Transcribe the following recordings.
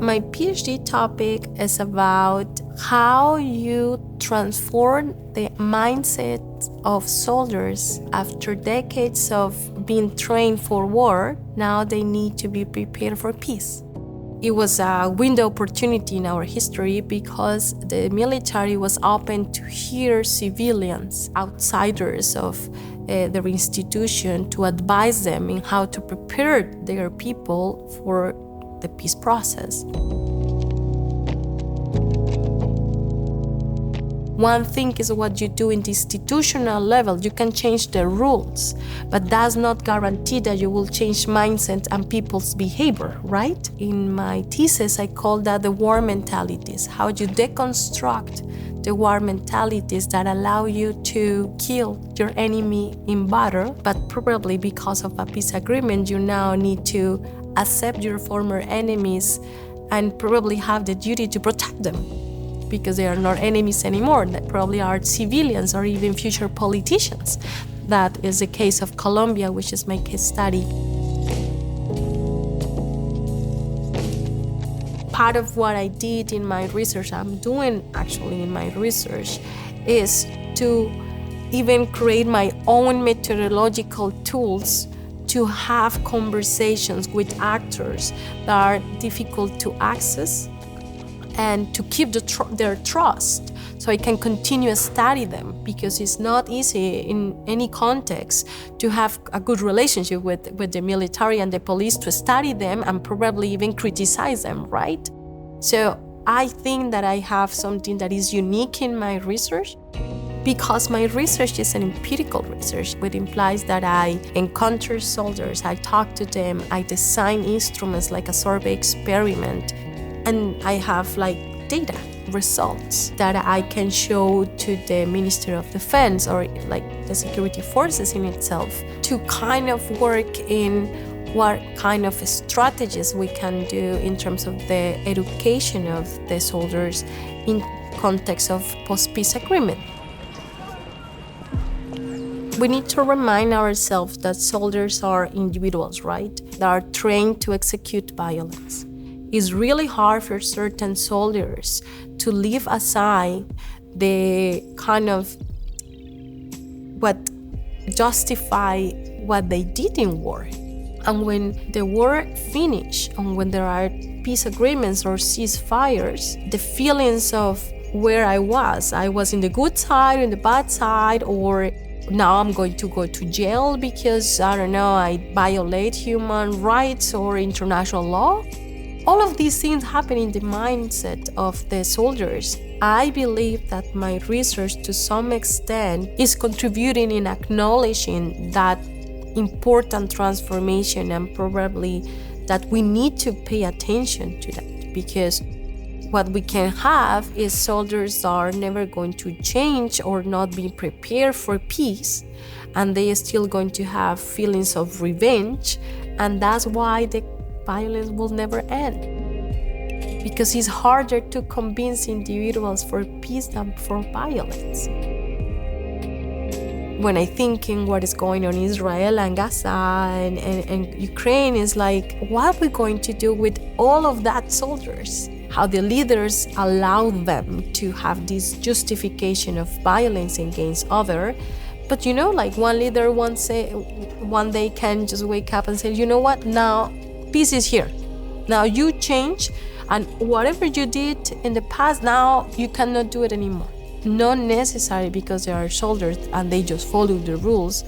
My PhD topic is about how you transform the mindset of soldiers after decades of being trained for war. Now they need to be prepared for peace. It was a window opportunity in our history because the military was open to hear civilians, outsiders of their institution, to advise them in how to prepare their people for the peace process. One thing is what you do in the institutional level. You can change the rules, but that's not guarantee that you will change mindset and people's behavior, right? In my thesis, I call that the war mentalities, how you deconstruct the war mentalities that allow you to kill your enemy in battle, but probably because of a peace agreement, you now need to accept your former enemies and probably have the duty to protect them, because they are not enemies anymore. They probably are civilians or even future politicians. That is the case of Colombia, which is my case study. Part of what I did in my research, I'm doing actually in my research, is to even create my own methodological tools to have conversations with actors that are difficult to access and to keep their trust, so I can continue to study them, because it's not easy in any context to have a good relationship with the military and the police, to study them and probably even criticize them, right? So I think that I have something that is unique in my research, because my research is an empirical research, which implies that I encounter soldiers, I talk to them, I design instruments like a survey experiment, and I have data, results that I can show to the Minister of Defense or the security forces in itself, to kind of work in what kind of strategies we can do in terms of the education of the soldiers in context of post-peace agreement. We need to remind ourselves that soldiers are individuals, right? They are trained to execute violence. It's really hard for certain soldiers to leave aside the kind of what justify what they did in war. And when the war finishes, and when there are peace agreements or ceasefires, the feelings of where I was in the good side, in the bad side, or now I'm going to go to jail because, I violate human rights or international law. All of these things happen in the mindset of the soldiers. I believe that my research, to some extent, is contributing in acknowledging that important transformation, and probably that we need to pay attention to that, because what we can have is soldiers are never going to change or not be prepared for peace, and they are still going to have feelings of revenge, and that's why the violence will never end, because it's harder to convince individuals for peace than for violence. When I think in what is going on in Israel and Gaza and Ukraine, is what are we going to do with all of that soldiers? How the leaders allow them to have this justification of violence against others. But one leader one day can just wake up and say, you know what, now peace is here. Now you change, and whatever you did in the past, now you cannot do it anymore. Not necessary because they are soldiers and they just follow the rules.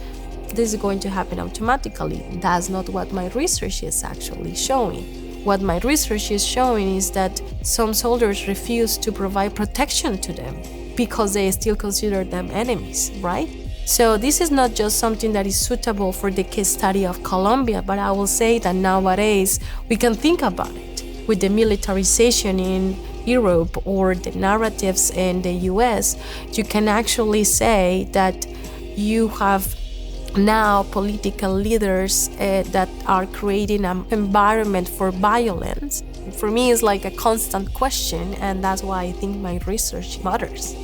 This is going to happen automatically. That's not what my research is actually showing. What my research is showing is that some soldiers refuse to provide protection to them because they still consider them enemies, right? So this is not just something that is suitable for the case study of Colombia, but I will say that nowadays we can think about it. With the militarization in Europe or the narratives in the US, you can actually say that you have now political leaders that are creating an environment for violence. For me, it's a constant question, and that's why I think my research matters.